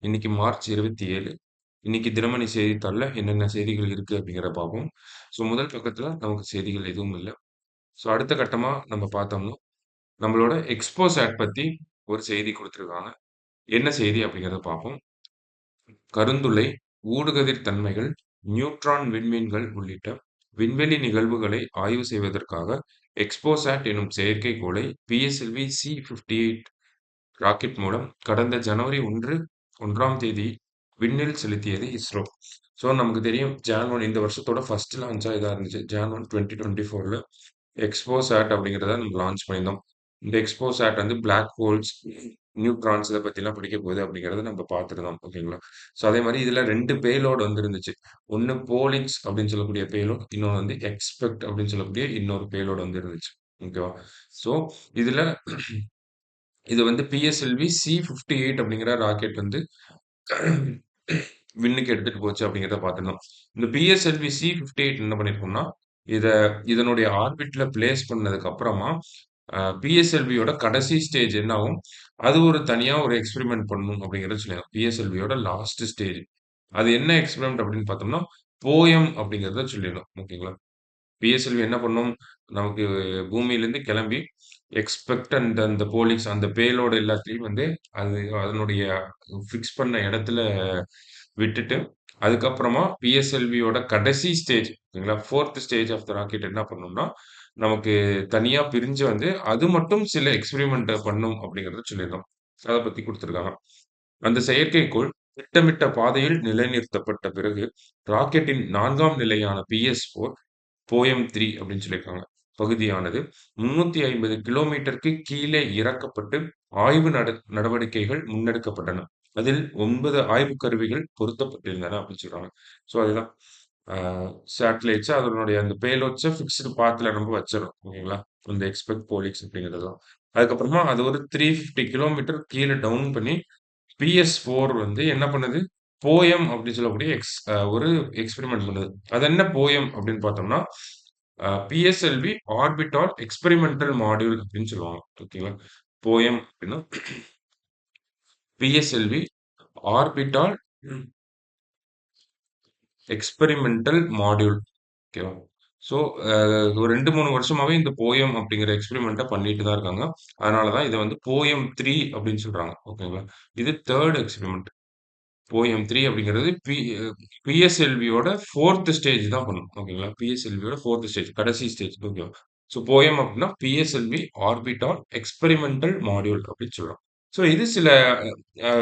இன்னைக்கு மார்ச் 27. இன்னைக்கு தினமணி செய்தித்தாள்ல என்னென்ன செய்திகள் இருக்கு அப்படிங்கிறத பார்ப்போம். முதல் பக்கத்துல நமக்கு செய்திகள் எதுவும் இல்ல. அடுத்த கட்டமா நம்ம பார்த்தோம்னா, நம்மளோட எக்ஸ்போசாட் பத்தி ஒரு செய்தி குடுத்திருக்காங்க. என்ன செய்தி அப்படிங்கிறத பார்ப்போம். கருந்துளை, ஊடுகதிர் தன்மைகள், நியூட்ரான் விண்மீன்கள் உள்ளிட்ட விண்வெளி நிகழ்வுகளை ஆய்வு செய்வதற்காக எக்ஸ்போசாட் எனும் செயற்கைக்கோளை பிஎஸ்எல்வி C-58 ராக்கெட் மூலம் கடந்த ஜனவரி 1ஆம் தேதி விண்ணில் செலுத்தியது இஸ்ரோ. நமக்கு தெரியும் ஜான் 1 இந்த வருஷத்தோட ஃபர்ஸ்ட் லான்ச்சா இதா இருந்துச்சு. ஜான் 1 2024ல எக்ஸ்போசாட் அப்படிங்கிறத நம்ம லான்ச் பண்ணியிருந்தோம். இந்த எக்ஸ்போசாட் வந்து பிளாக் ஹோல்ஸ், நியூட்ரான்ஸ் இத பத்திலாம் படிக்க போகுது அப்படிங்கிறத நம்ம பார்த்துருந்தோம். ஓகேங்களா? அதே மாரி இதுல 2 பேலோட் வந்து இருந்துச்சு. ஒண்ணு போலின்க்ஸ் அப்படின்னு சொல்லக்கூடிய பேலோட். இன்னொன்னு வந்து எக்ஸ்பெக்ட் அப்படின்னு சொல்லக்கூடிய இன்னொரு பேலோட் வந்து இருந்துச்சு. ஓகேவா? ஸோ இதுல இது வந்து பிஎஸ்எல்வி C-58 அப்படிங்கிற ராக்கெட் வந்து விண்ணுக்கு எடுத்துட்டு போச்சு அப்படிங்கிறத பார்த்திருந்தோம். இந்த பிஎஸ்எல்வி C-58 என்ன பண்ணியிருக்கோம்னா, இத இதனுடைய ஆர்பிட்ல பிளேஸ் பண்ணதுக்கு அப்புறமா பிஎஸ்எல்வியோட கடைசி ஸ்டேஜ் என்ன ஆகும்? அது ஒரு தனியா ஒரு எக்ஸ்பெரிமென்ட் பண்ணணும் அப்படிங்கிறத சொல்லியிருந்தோம். பிஎஸ்எல்வியோட லாஸ்ட் ஸ்டேஜ். அது என்ன எக்ஸ்பெரிமென்ட் அப்படின்னு பார்த்தோம்னா, போயம் அப்படிங்கிறத சொல்லியிருந்தோம். ஓகேங்களா? பிஎஸ்எல்வி என்ன பண்ணும்? நமக்கு பூமியிலேருந்து கிளம்பி எக்ஸ்பெக்ட் அண்ட் அந்த போலிஸ் அந்த பேலோட் எல்லாத்தையும் வந்து அது அதனுடைய ஃபிக்ஸ் பண்ண இடத்துல விட்டுட்டு, அதுக்கப்புறமா பிஎஸ்எல்வியோட கடைசி ஸ்டேஜ் ஓகேங்களா? 4த் ஸ்டேஜ் ஆஃப் த ராக்கெட் என்ன பண்ணும்னா, நமக்கு தனியா பிரிஞ்சு வந்து அது மட்டும் சில எக்ஸ்பெரிமென்ட்ட பண்ணும் அப்படிங்கிறத சொல்லியிருந்தோம். அத பத்தி குடுத்திருக்காங்க. அந்த செயற்கைக்கோள் திட்டமிட்ட பாதையில் நிலைநிறுத்தப்பட்ட பிறகு, ராக்கெட்டின் 4ஆம் நிலையான PS-4 போயம் 3 அப்படின்னு சொல்லியிருக்காங்க. பகுதியானது 350 கிலோமீட்டருக்கு கீழே இறக்கப்பட்டு ஆய்வு நடவடிக்கைகள் முன்னெடுக்கப்பட்டன. அதில் 9 ஆய்வுக் கருவிகள் பொருத்தப்பட்டிருந்தன அப்படின்னு சொல்றாங்க. அதுதான் ஆ சேட்டலைட்ஸ் அதனுடைய அந்த பேலோட்ஸ ஃபிக்ஸ்டு பாத்ல நம்ம வச்சிர்றோம். ஓகேங்களா? இந்த எக்ஸ்பெக்ட் போலிக்ஸ் அப்படிங்கிறதெல்லாம். அதுக்கப்புறமா அது ஒரு 350 கிலோமீட்டர் கீழ டவுன் பண்ணி PS-4 வந்து என்ன பண்ணுது? போயம் அப்படின்னு சொல்லக்கூடிய ஒரு எக்ஸ்பெரிமெண்ட் பண்ணுது. அது என்ன போயம் அப்படின்னு பார்த்தோம்னா, பிஎஸ்எல்வி ஆர்பிட்டால் எக்ஸ்பெரிமென்டல் மாடியூல் அப்படின்னு சொல்லுவாங்க. ஓகேங்களா? போயம் அப்படின்னா பிஎஸ்எல்வி ஆர்பிட்டால் எக்ஸ்பெரிமென்டல் மாடியூல். ஓகேவா? ஸோ அ ஒரு 2, 3 வருஷமாவே இந்த போயம் அப்படிங்கிற எக்ஸ்பெரிமென்ட்ட பண்ணிட்டு தான் இருக்காங்க. அதனால தான் இத வந்து போயம் 3 அப்படின்னு சொல்றாங்க. ஓகேங்களா? இது 3 எக்ஸ்பெரிமென்ட். போயம் 3 அப்படிங்கிறது பிஎஸ்எல்வியோட 4த் ஸ்டேஜ் தான் பண்ணும். ஓகேங்களா? பிஎஸ்எல்வியோட 4த் ஸ்டேஜ் கடைசி ஸ்டேஜ். ஓகேவா? போயம் அப்படின்னா பிஎஸ்எல்வி ஆர்பிட்டால் எக்ஸ்பெரிமென்டல் மாடியூல் அப்படின்னு சொல்றோம். இது சில அ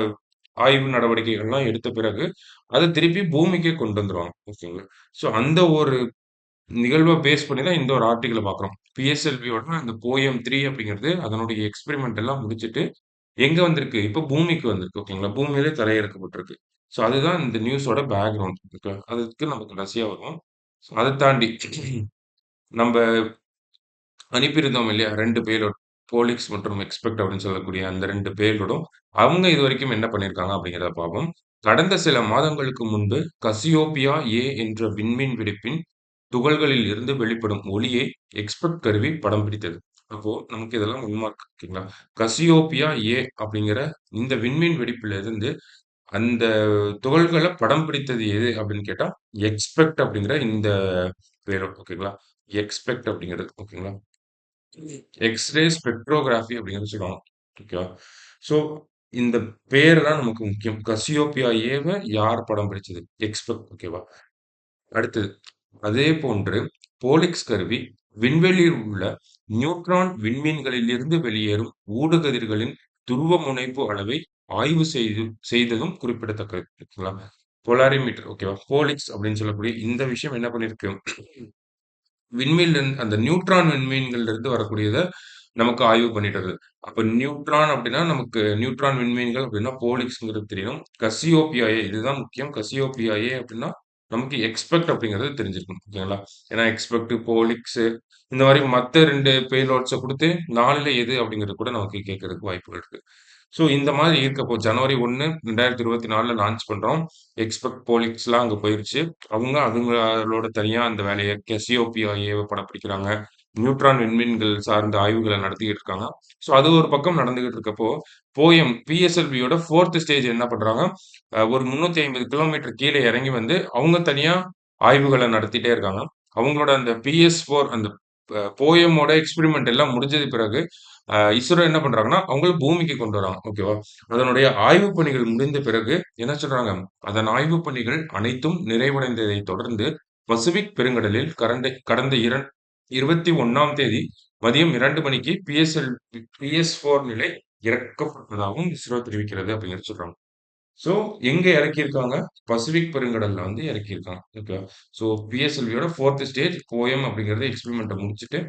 ஆய்வு நடவடிக்கைகள்லாம் எடுத்த பிறகு, அத திருப்பி பூமிக்கே கொண்டு வந்துருவாங்க. ஓகேங்களா? அந்த ஒரு நிகழ்வ பேஸ் பண்ணி தான் இந்த ஒரு ஆர்டிக்கிள பார்க்குறோம். பிஎஸ்எல்வியோட அந்த போயம் 3 அப்படிங்கிறது அதனுடைய எக்ஸ்பெரிமென்ட் எல்லாம் முடிச்சுட்டு எங்க வந்திருக்கு? இப்ப பூமிக்கு வந்திருக்கு. ஓகேங்களா? பூமியிலே தரையிறக்கப்பட்டிருக்கு. அதுதான் இந்த நியூஸோட பேக்கிரவுண்ட். ஓகே. அதுக்கு நம்ம கடைசியா வருவோம். அத தாண்டி நம்ப அனுப்பியிருந்தோம் இல்லையா? 2 பேலோட். போலிக்ஸ் மற்றும் எக்ஸ்பெக்ட் அப்படின்னு சொல்லக்கூடிய அந்த 2 பேலோடும், அவங்க இதுவரைக்கும் என்ன பண்ணியிருக்காங்க அப்படிங்கிறத பார்ப்போம். கடந்த சில மாதங்களுக்கு முன்பு கசியோப்பியா A என்ற விண்மீன் வெடிப்பின் துகள்களில் இருந்து வெளிப்படும் ஒளியை எக்ஸ்பெக்ட் கருவி படம் பிடித்தது. அப்போ நமக்கு இதெல்லாம் 1 மார்க். ஓகேங்களா? கசியோப்பியா A அப்படிங்கிற இந்த விண்மீன் வெடிப்பில இருந்து அந்த துகள்கள படம் பிடித்தது எது அப்படின்னு கேட்டா, எக்ஸ்பெக்ட் அப்படிங்கிற இந்த பேலோட். ஓகேங்களா? எக்ஸ்பெக்ட் அப்படிங்கிறது. ஓகேங்களா? எக்ஸ்ரே ஸ்பெக்ட்ரோகிராஃபி அப்படிங்கிறது சொல்லுவாங்க. ஓகேவா? ஸோ இந்த பேரு தான் நமக்கு முக்கியம். கசியோப்பியா ஏவ யார் படம் பிடிச்சது? எக்ஸ்பெக்ட். ஓகேவா? அடுத்தது, அதே போன்று போலிக்ஸ் கருவி விண்வெளியில் உள்ள நியூட்ரான் விண்மீன்களிலிருந்து வெளியேறும் ஊடுகதிர்களின் துருவமுனைப்பு அளவை ஆய்வு செய்ததும் குறிப்பிடத்தக்கது. ஓகேங்களா? போலாரிமீட்டர். ஓகேவா? போலிக்ஸ் அப்படின்னு சொல்லக்கூடிய இந்த விஷயம் என்ன பண்ணிருக்கு? அந்த நியூட்ரான் விண்மீன்கள்ல இருந்து வரக்கூடியத நமக்கு ஆய்வு பண்ணிட்டு வருது. அப்ப நியூட்ரான் அப்படின்னா நமக்கு நியூட்ரான் விண்மீன்கள் அப்படின்னா போலிக்ஸ்ங்கிறது தெரியும். கசியோப்பியா ஏ இதுதான் முக்கியம். கசியோப்பியா ஏ அப்படின்னா நமக்கு எக்ஸ்பெக்ட் அப்படிங்கிறது தெரிஞ்சிருக்கணும். ஓகேங்களா? ஏன்னா எக்ஸ்பெக்ட், போலிக்ஸ் இந்த மாரி மத்த 2 பேலோட்ஸ குடுத்து 4ல எது அப்படிங்கிறது கூட நமக்கு கேட்கறதுக்கு வாய்ப்புகள் இருக்கு. இந்த மாதிரி இருக்கப்போ ஜனவரி 1, 2024ல லான்ச் பண்றோம். எக்ஸ்பெக்ட் போலிக்ஸ்லாம் அங்க போயிருச்சு. அவங்களோட தனியா அந்த வேலைய கசியோப்பியா ஏவ படம்பிடிக்கிறாங்க. நியூட்ரான் விண்மீன்கள் சார்ந்த ஆய்வுகள நடத்திக்கிட்டு இருக்காங்க. ஸோ அது ஒரு பக்கம் நடந்துகிட்டு இருக்கப்போ, போயம் பிஎஸ்எல்வியோட 4த் ஸ்டேஜ் என்ன பண்றாங்க, ஒரு 350 கிலோமீட்டர் கீழ இறங்கி வந்து, அவங்க தனியா ஆய்வுகள நடத்திட்டே இருக்காங்க. அவங்களோட அந்த பிஎஸ்4 அந்த போயமோட எக்ஸ்பெரிமென்ட் எல்லாம் முடிஞ்சது பிறகு, இஸ்ரோ என்ன பண்றாங்கன்னா, அவங்கள பூமிக்கு கொண்டு வராங்க. ஓகேவா? அதனுடைய ஆய்வுப் பணிகள் முடிந்த பிறகு என்ன சொல்றாங்க, அதன் ஆய்வுப் பணிகள் அனைத்தும் நிறைவடைந்ததைத் தொடர்ந்து, பசிபிக் பெருங்கடலில் கடந்த 21ஆம் தேதி மதியம் 2 மணிக்கு பிஎஸ்4 நிலை இறக்கப்பட்டதாகவும் இஸ்ரோ தெரிவிக்கிறது அப்படிங்கிறது சொல்றாங்க. ஸோ எங்க இறக்கியிருக்காங்க? பசிபிக் பெருங்கடல்ல வந்து இறக்கியிருக்காங்க. ஓகேவா? ஸோ பிஎஸ்எல்வியோட 4த் ஸ்டேஜ் போயம் அப்படிங்கிறது எக்ஸ்பெரிமெண்ட்ட முடிச்சுட்டு,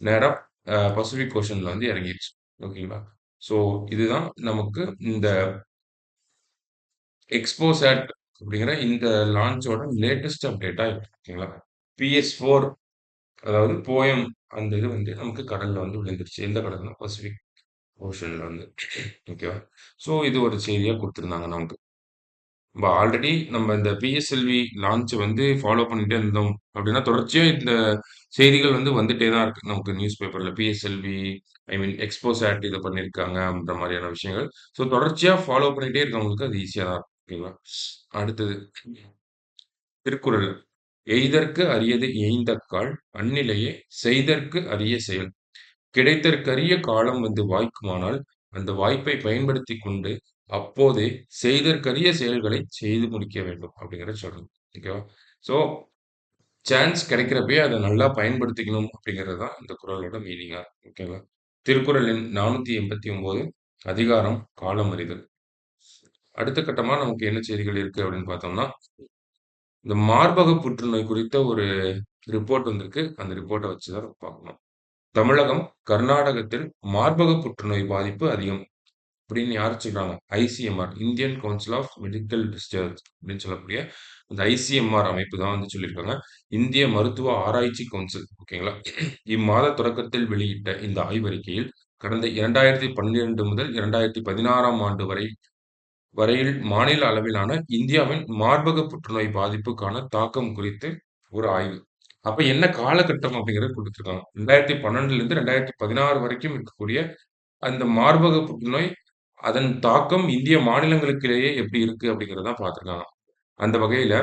நேரா பசிபிக் ஓஷன்ல வந்து இறங்கிருச்சு. ஓகேங்களா? ஸோ இதுதான் நமக்கு இந்த எக்ஸ்போசாட் அப்படிங்கிற இந்த லான்ச்சோட லேட்டஸ்ட் அப்டேட்டா இருக்கு. ஓகேங்களா? பிஎஸ்4 அதாவது போயம் அந்த இது வந்து நமக்கு கடல்ல வந்து விழுந்துருச்சு. எந்த கடல்னா பசிபிக் ஓஷன்ல வந்து. ஓகேவா? ஸோ இது ஒரு செய்தியா குடுத்திருந்தாங்க நமக்கு. ஆல்ரெடி நம்ம இந்த பிஎஸ்எல்வி லான்ச் வந்து ஃபாலோ பண்ணிட்டே இருந்தோம் அப்படின்னா, தொடர்ச்சியா இந்த செய்திகள் வந்து வந்துட்டே தான் இருக்கு. நமக்கு நியூஸ் பேப்பர்ல பிஎஸ்எல்வி ஐ மீன் எக்ஸ்போசாட் இத பண்ணியிருக்காங்க அப்படின்ற மாரியான விஷயங்கள். ஸோ தொடர்ச்சியா ஃபாலோ பண்ணிட்டே இருக்கவங்களுக்கு அது ஈஸியா தான் இருக்கும். ஓகேங்களா? அடுத்தது திருக்குறள். எய்தற்கு அரியது ஏய்ந்தக்கால் அந்நிலையே செய்தற்கு அரிய செயல். கிடைத்தற்கரிய காலம் வந்து வாய்க்குமானால், அந்த வாய்ப்பை பயன்படுத்திக் கொண்டு, அப்போதே செய்தற்கரிய செயல்களை செய்து முடிக்க வேண்டும். அப்படிங்கிறத சொல்றாங்க. ஓகேவா? ஸோ, சான்ஸ் கிடைக்கிறப்பயே அத நல்லா பயன்படுத்திக்கணும் அப்படிங்கிறது தான் இந்த குறளோட மீனிங்கா. ஓகேங்களா? திருக்குறள் எண் 489 அதிகாரம் காலம் அறிதல். அடுத்த கட்டமா நமக்கு என்ன செய்திகள் இருக்கு அப்படின்னு பார்த்தோம்னா, இந்த மார்பக புற்றுநோய் குறித்த ஒரு ரிப்போர்ட் வந்திருக்கு. அந்த ரிப்போர்ட்ட வச்சு தான் பார்க்கணும். தமிழகம், கர்நாடகத்தில் மார்பக புற்றுநோய் பாதிப்பு அதிகம். அப்படின்னு யார் சொல்றாங்க? ICMR Indian Council of Medical Research அப்படின்னு சொல்லக்கூடிய இந்த ஐசிஎம்ஆர் அமைப்பு தான் வந்து சொல்லியிருக்காங்க. இந்திய மருத்துவ ஆராய்ச்சி கவுன்சில் ஓகேங்களா? இம்மாத தொடக்கத்தில் வெளியிட்ட இந்த ஆய்வறிக்கையில் கடந்த 2012 முதல் 2016ஆம் ஆண்டு வரையில் மாநில அளவிலான இந்தியாவின் மார்பக புற்றுநோய் பாதிப்புக்கான தாக்கம் குறித்து ஒரு ஆய்வு. அப்ப என்ன காலகட்டம் அப்படிங்கிறத குடுத்துருக்காங்க. 2012லிருந்து 2016 வரைக்கும் இருக்கக்கூடிய அந்த மார்பக புற்றுநோய் அதன் தாக்கம் இந்திய மாநிலங்களுக்கிடையே எப்படி இருக்கு அப்படிங்கிறத தான் பார்த்துருக்காங்க. அந்த வகையில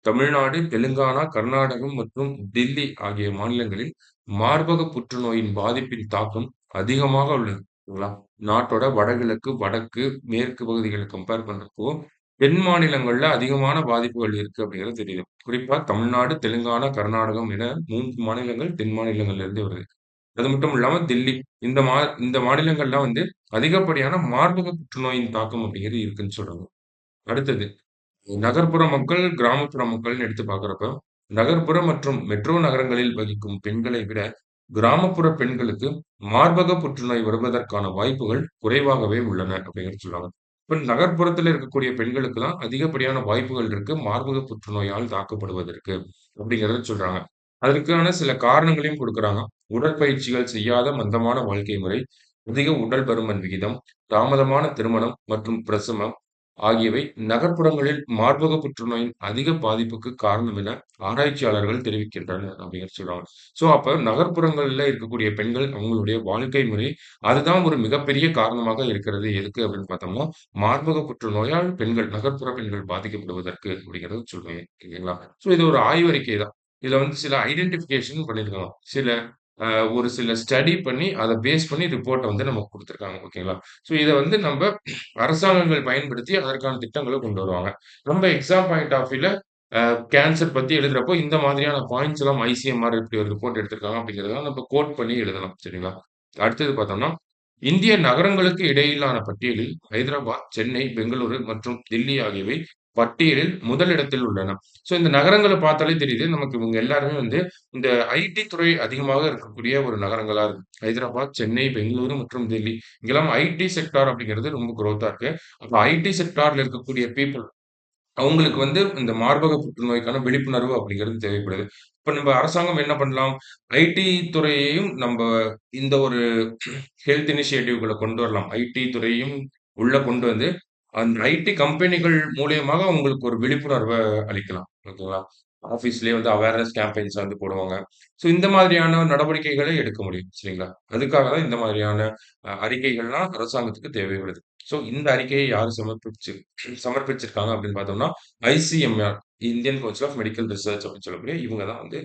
தமிழ்நாடு, தெலுங்கானா, கர்நாடகம் மற்றும் தில்லி ஆகிய மாநிலங்களில் மார்பக புற்றுநோயின் பாதிப்பின் தாக்கம் அதிகமாக உள்ளது. சரிங்களா? நாட்டோட வடகிழக்கு, வடக்கு, மேற்கு பகுதிகள கம்பேர் பண்றப்போ, தென் மாநிலங்கள்ல அதிகமான பாதிப்புகள் இருக்கு அப்படிங்கிறது தெரியுது. குறிப்பா தமிழ்நாடு, தெலுங்கானா, கர்நாடகம் என 3 மாநிலங்கள் தென் மாநிலங்கள்ல இருந்து வருது. அது மட்டும் இல்லாம தில்லி இந்த இந்த மாநிலங்கள்லாம் வந்து அதிகப்படியான மார்பக புற்றுநோயின் தாக்கம் அப்படிங்கிறது இருக்குன்னு சொல்றாங்க. அடுத்தது நகர்ப்புற மக்கள், கிராமப்புற மக்கள்னு எடுத்து பார்க்கிறப்ப, நகர்ப்புற மற்றும் மெட்ரோ நகரங்களில் வசிக்கும் பெண்களை விட, கிராமப்புற பெண்களுக்கு மார்பக புற்றுநோய் வருவதற்கான வாய்ப்புகள் குறைவாகவே உள்ளன அப்படிங்கிறது சொல்றாங்க. இப்ப நகர்ப்புறத்துல இருக்கக்கூடிய பெண்களுக்கு தான் அதிகப்படியான வாய்ப்புகள் இருக்கு மார்பக புற்றுநோயால் தாக்கப்படுவதற்கு அப்படிங்கிறத சொல்றாங்க. அதற்கான சில காரணங்களையும் குடுக்குறாங்க. உடற்பயிற்சிகள் செய்யாத மந்தமான வாழ்க்கை முறை, அதிக உடல் பருமன் விகிதம், தாமதமான திருமணம் மற்றும் பிரசவம் ஆகியவை நகர்ப்புறங்களில் மார்பக புற்றுநோயின் அதிக பாதிப்புக்கு காரணம் என ஆராய்ச்சியாளர்கள் தெரிவிக்கின்றனர் அப்படிங்கிறது சொல்றாங்க. சோ அப்ப நகர்ப்புறங்கள்ல இருக்கக்கூடிய பெண்கள் அவங்களுடைய வாழ்க்கை முறை அதுதான் ஒரு மிகப்பெரிய காரணமாக இருக்கிறது. எதுக்கு அப்படின்னு பார்த்தோம்னா, மார்பக புற்றுநோயால் நகர்ப்புற பெண்கள் பாதிக்கப்படுவதற்கு அப்படிங்கிறத சொல்றேன். ஓகேங்களா? சோ இது ஒரு ஆய்வறிக்கை தான். இதுல வந்து சில ஐடென்டிஃபிகேஷன் பண்ணியிருக்காங்க. அ ஒரு சில ஸ்டடி பண்ணி அத பேஸ் பண்ணி ரிப்போர்ட்ட வந்து நமக்கு குடுத்துருக்காங்க. ஓகேங்களா? சோ இத வந்து நம்ப அரசாங்கங்கள் பயன்படுத்தி அதற்கான திட்டங்கள கொண்டு வருவாங்க. நம்ம எக்ஸாம் பாயிண்ட் ஆஃப் வியூல கேன்சர் பத்தி எழுதுறப்போ இந்த மாதிரியான பாயிண்ட்ஸ் எல்லாம் ஐசிஎம்ஆர் இப்படி ஒரு ரிப்போர்ட் எடுத்திருக்காங்க அப்படிங்கிறதெல்லாம் நம்ம கோட் பண்ணி எழுதலாம். சரிங்களா? அடுத்தது பார்த்தோம்னா, இந்திய நகரங்களுக்கு இடையிலான பட்டியலில் ஹைதராபாத், சென்னை, பெங்களூரு மற்றும் தில்லி ஆகியவை பட்டியலில் முதலிடத்தில் உள்ளன. சோ இந்த நகரங்கள பார்த்தாலே தெரியுது. நமக்கு இவங்க எல்லாருமே வந்து இந்த ஐடி துறை அதிகமாக இருக்கக்கூடிய ஒரு நகரங்களா இருக்கு. ஹைதராபாத், சென்னை, பெங்களூரு மற்றும் டெல்லி. இங்கெல்லாம் ஐடி செக்டார் அப்படிங்கிறது ரொம்ப குரோத்தா இருக்கு. அப்ப ஐடி செக்டார்ல இருக்கக்கூடிய பீப்பிள் அவங்களுக்கு வந்து இந்த மார்பக புற்றுநோய்க்கான விழிப்புணர்வு அப்படிங்கிறது தேவைப்படுது. இப்ப நம்ப அரசாங்கம் என்ன பண்ணலாம்? ஐடி துறையையும் நம்ப இந்த ஒரு ஹெல்த் இனிஷியேட்டிவ்குள்ள கொண்டு வரலாம். ஐடி துறையும் உள்ள கொண்டு வந்து, அந்த ஐடி கம்பெனிகள் மூலியமாக அவங்களுக்கு ஒரு விழிப்புணர்வ அளிக்கலாம். ஓகேங்களா? ஆஃபீஸ்லயே வந்து அவேர்னஸ் கேம்பெயின்ஸ் வந்து போடுவாங்க. ஸோ இந்த மாதிரியான நடவடிக்கைகளை எடுக்க முடியும். சரிங்களா? அதுக்காக தான் இந்த மாதிரியான அறிக்கைகள்லாம் அரசாங்கத்துக்கு தேவைப்படுது. ஸோ இந்த அறிக்கையை யார் சமர்ப்பிச்சிருக்காங்க அப்படின்னு பார்த்தோம்னா, ICMR Indian Council of Medical Research அப்படின்னு சொல்லக்கூடிய இவங்க தான் வந்து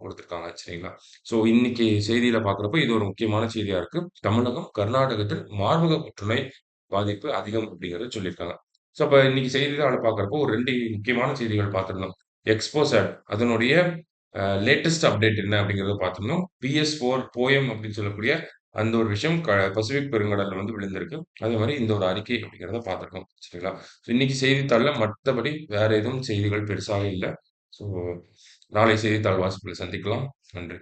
குடுத்துருக்காங்க. சரிங்களா? ஸோ இன்னைக்கு செய்தியில பார்க்குறப்போ இது ஒரு முக்கியமான செய்தியா இருக்கு. தமிழகம், கர்நாடகத்தில் மார்பக புற்றுநோய் பாதிப்பு அதிகம் அப்படிங்கிறத சொல்லியிருக்காங்க. ஸோ அப்ப இன்னைக்கு செய்தித்தாள பார்க்குறப்போ ஒரு 2 முக்கியமான செய்திகள் பார்த்திருந்தோம். எக்ஸ்போசர் அதனுடைய லேட்டஸ்ட் அப்டேட் என்ன அப்படிங்கிறத பார்த்திருந்தோம். PS4 போயம் அப்படின்னு சொல்லக்கூடிய அந்த ஒரு விஷயம் பசிபிக் பெருங்கடல்ல வந்து விழுந்திருக்கு. அதே மாரி இந்த ஒரு அறிக்கை அப்படிங்கிறத பார்த்திருக்கோம். சரிங்களா? ஸோ இன்னைக்கு செய்தித்தாள்ல மத்தபடி வேற எதுவும் செய்திகள் பெருசாக இல்ல. ஸோ நாளை செய்தித்தாள் வாசிப்புல சந்திக்கலாம். நன்றி.